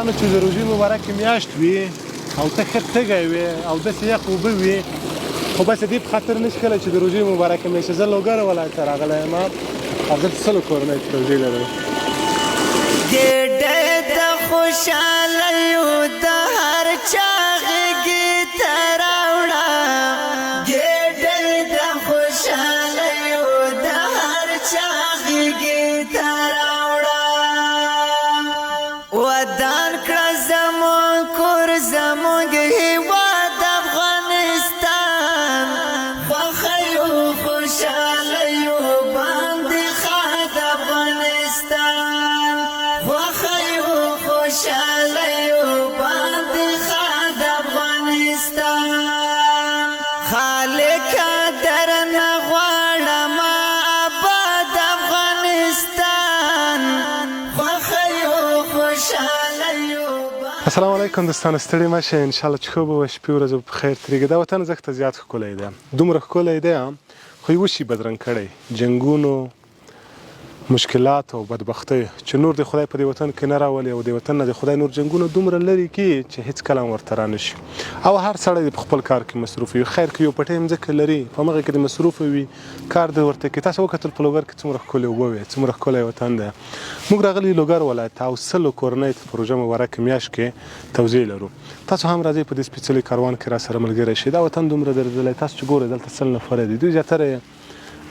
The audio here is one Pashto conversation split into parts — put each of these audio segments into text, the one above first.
دوستانو چې د روژې مبارکې میاشت وي او ته ښه تږی وې او داسې یخ اوبه وي خو بس دې په خاطر نشي کله چې د روژې مبارکه میاشت زه لوګر ولایت ته راغلی یم او دلته سلو کورنۍ چې روژې لري ګېډۍ د خوشحالیو د هر چا غېږې ته راوړه ګېډۍ د خوشحالیو د هر چا غېږې ته راوړه ودان کړه زموږ کور زموږ هېواد افغانستان خوښیو خوشحالیو باندې ښاد افغانستان خوښیو خوشحالیو باندې ښاد افغانستان خالقه درنه غواړم آباد افغانستان خوښیو خوشحالیو السلام علیکم دوستان ستړي مه شئ انشاءالله چې ښه به وه شپې ورځې به په خیر تېرېږي دا وطن ځکه زیات ښکلی دی دومره ښکلی دی خو یوه شي بدرنګ کړی جنګونو مشکلات او بدبختۍ چې نور د خدای په دې وطن کې نه راولي او د وطن نه د خدای نور جنګونه دومره لرې کړي چې هېڅ کله هم ورته رانشي او هر سړی په خپل کار کې مصروف وي خیر که یو پټی مځکه لري په همغې کې د مصروفه وي کار د ورته کوي تاسو وکتل په لوګر کې څومره ښکلې اوبه وې څومره ښکلی وطن دی موږ راغلي لوګر ولایت او سلو کورنۍ ته په روژه مبارکه میاشت کې توزیع لرو تاسو هم راځئ په دې سپېڅلي کاروان کې راسره ملګری شئ دا وطن دومره درېدلی تاسو چې ګورئ دلته سل نفره دي دوی زیاتره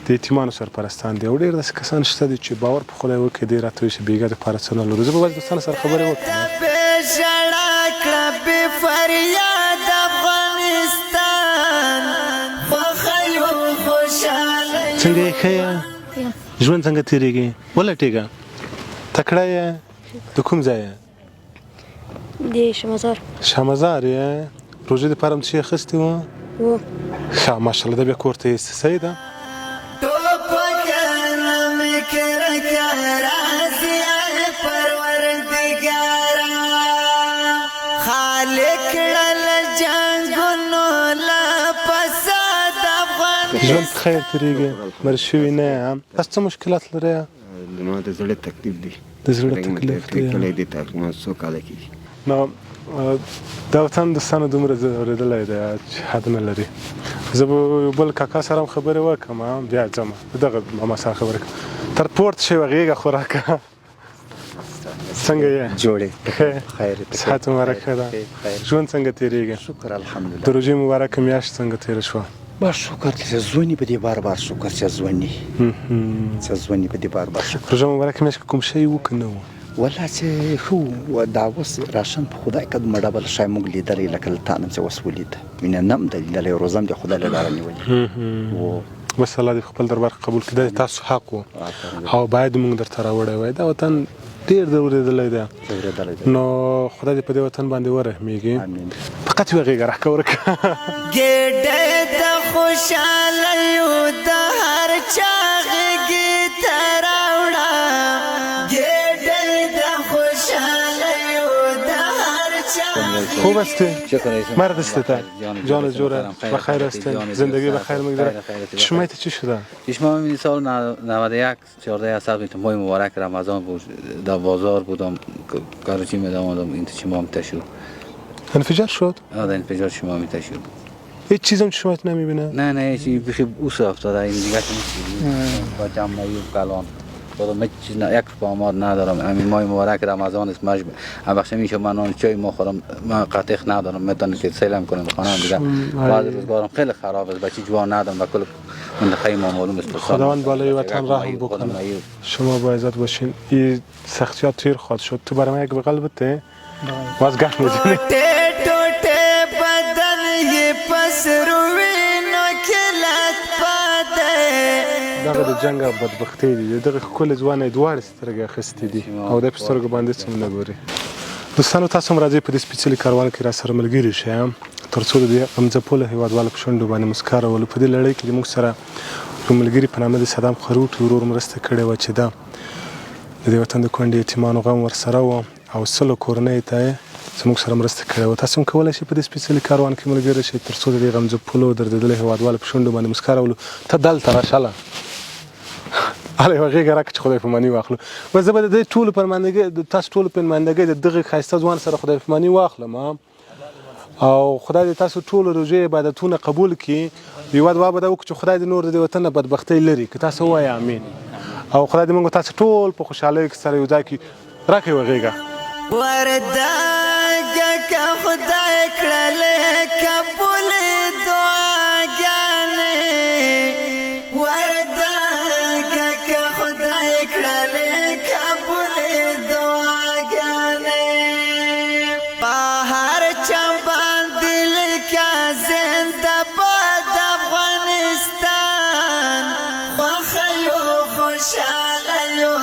د یتیمانو سرپرستان دي او ډېر داسې کسان شته دي چې باور په خدای وکړي دې راته وایي چې بېګا دپاره څه نه لرو زه به باید دوستانو سره خبرې وکړم څنګه یې ښه یې ژوند څنګه تېرېږي ولټېږه تکړه یې د کوم ځای یې د شمزار شامزار یې روژې دپاره هم څه شی اخیستې وه ښه ماشاءالله دا بیا کور ته یې صحیح ده ژوند په خیر تېرېږي مړ شوي نه یې تاسو څه مشکلات لرئ زما د زړه تکلیف دی د زړه تکلیف دی کلی دی تقریبا څو کاله کېږي نو دا وطن دوستانو دومره اورېدلی دی چې حد نه لري زه به یو بل کاکا سره هم خبرې وکړم بیا ځم دغه ماما سره خبرې کوم تر پورته شوې غېږه خو راکړه څنګه یې جوړې ښه خیر صحت مبارک ښه ده ژوند څنګه تېرېږي شکر الحمدلله د روژې مبارکه میاشت څنګه تېره شوه با شکر چې زونی په دې بار شکر چې زونی په دې بار شکر روژه مبارکه میاشت کې کوم شی و که نه و والله چې ښه و دا اوس راشن په خدای که دومره ډبل شی موږ لیدلی لکه له تا نه چې اوس ولید مینه نه هم ده لیدلی روزه هم د خدای له لاره نیولې بس الله دې خپل دربار قبول کړي دا تاسو حق و او باید موږ درته راوړی وای دا وطن ډېر اورېدلی دی نو خدای دې په دې وطن باندې ورحمېږي فقط یوه غېږه راکړه ورکړه ګېډۍ د خوشحالیو د هر چا غېږې ته راوړه ګېډۍ د خوشحالیو د هر چا خوب هستی؟ مرد هستی جان جوره بخیر هستی زندگی بخیر میگذره شما ایت چی شده؟ چشما میبینی سال 91 14 سال ماه مبارک رمضان بود در بازار بودم کارچی میدم این چشمام تشو انفجار شد؟ آره انفجار چشمام تشو هیچ چیزم چشمات نمیبینه؟ نه چیزی بخی اوس افتاده این دیگه با جمعی کلان خودم هیچ چیز یک پامار ندارم همین ماه مبارک رمضان است مجبور بخش میشه من چای ما خورم من قطعی ندارم میتونم که سیلم کنم خانم دیگه بعض روزگارم خیلی خراب است بچی جوان ندارم و کل منطقه ما معلوم است خداوند بالای وطن رحم بکنه شما با عزت باشین این سختیات تیر خواهد شد تو برای من یک بغل بده باز گشت میزنی بدن یې پسروي نو کلت پاته دغه د جنګ او بدبختۍ دي دغه ښکلې ځوانۍ دواړې سترګې اخیستې دي او دی په سترګو باندې څه نه ګوري دوستانو تاسو هم راځئ په دې سپېڅلي کاروان کې راسره ملګري شئ تر څو د دې غمځپلو هېوادوالو په شونډو باندې مسکا راولو په دې لړۍ کې موږ سره یو ملګري په نامه د صدام خروټي ورور مرسته کړې وه چې ده د دې وطن د کونډې یتیمانو غم ورسره و او سلو کورنیو ته یې زموږ سره مرسته کړې وه تاسو هم کولی شئ په دې سپېڅلي کاروان کې ملګري شئ تر څو د دې غمځپلو دردېدلو هېوادوالو په شونډو باندې مسکا راولو ته دلته راشه هله یو غېږه راکړه چې خدای پاماني واخلو بس زه به د دې ټولو پرماندګۍ د تاسو ټولو پرماندګۍ د دغه ښایسته ځوان سره خدای پاماني واخلم او خدای دې تاسو ټولو روژې عبادتونه قبول کړي یوه دعا به دا وکړو چې خدای دې نور د دې وطن نه بدبختۍ لرې که تاسو ووایئ امین او خدای دې موږ تاسو ټول په خوشحالۍ سره یو ځای کړي راکړئ یوه غېږه ورداګه که خدای کړلې قبولې دعاګانې ورداګه که خدای کړلې قبولې دعاګانې په هر چا باندې لیکه زنده باد افغانستان خوښه یو خوشحاله یو